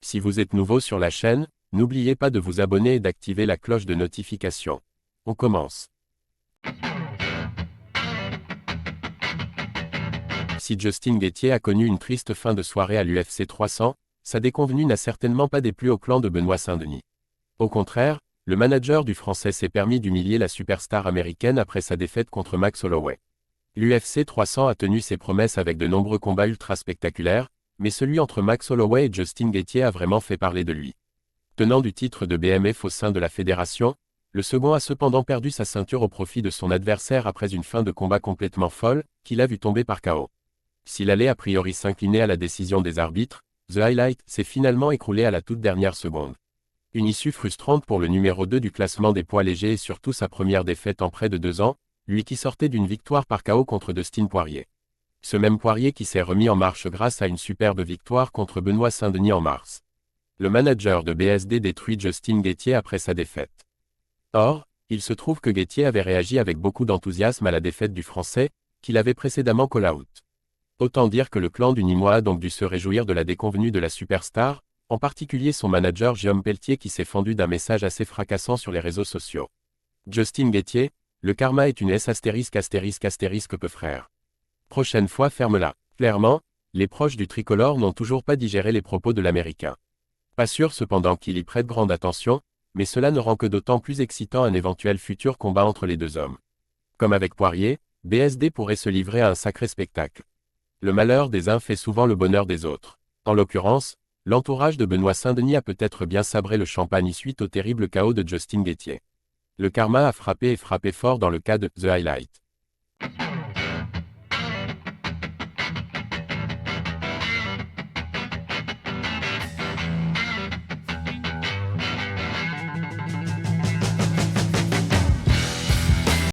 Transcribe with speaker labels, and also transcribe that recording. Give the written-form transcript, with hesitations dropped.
Speaker 1: Si vous êtes nouveau sur la chaîne, n'oubliez pas de vous abonner et d'activer la cloche de notification. On commence. Si Justin Gaethje a connu une triste fin de soirée à l'UFC 300, sa déconvenue n'a certainement pas déplu au clan de Benoît Saint-Denis. Au contraire, le manager du Français s'est permis d'humilier la superstar américaine après sa défaite contre Max Holloway. L'UFC 300 a tenu ses promesses avec de nombreux combats ultra spectaculaires, mais celui entre Max Holloway et Justin Gaethje a vraiment fait parler de lui. Tenant du titre de BMF au sein de la fédération, le second a cependant perdu sa ceinture au profit de son adversaire après une fin de combat complètement folle, qu'il a vu tomber par KO. S'il allait a priori s'incliner à la décision des arbitres, The Highlight s'est finalement écroulé à la toute dernière seconde. Une issue frustrante pour le numéro 2 du classement des poids légers et surtout sa première défaite en près de 2 ans, lui qui sortait d'une victoire par KO contre Dustin Poirier. Ce même Poirier qui s'est remis en marche grâce à une superbe victoire contre Benoît Saint-Denis en mars. Le manager de BSD détruit Justin Gaethje après sa défaite. Or, il se trouve que Gaethje avait réagi avec beaucoup d'enthousiasme à la défaite du Français, qu'il avait précédemment call-out. Autant dire que le clan du Nîmois a donc dû se réjouir de la déconvenue de la superstar, en particulier son manager Guillaume Pelletier qui s'est fendu d'un message assez fracassant sur les réseaux sociaux. Justin Gaethje, le karma est une S*** peu frère. Prochaine fois ferme-la. Clairement, les proches du tricolore n'ont toujours pas digéré les propos de l'Américain. Pas sûr cependant qu'il y prête grande attention, mais cela ne rend que d'autant plus excitant un éventuel futur combat entre les deux hommes. Comme avec Poirier, BSD pourrait se livrer à un sacré spectacle. Le malheur des uns fait souvent le bonheur des autres. En l'occurrence, l'entourage de Benoît Saint-Denis a peut-être bien sabré le champagne suite au terrible chaos de Justin Gaethje. Le karma a frappé et frappé fort dans le cas de The Highlight.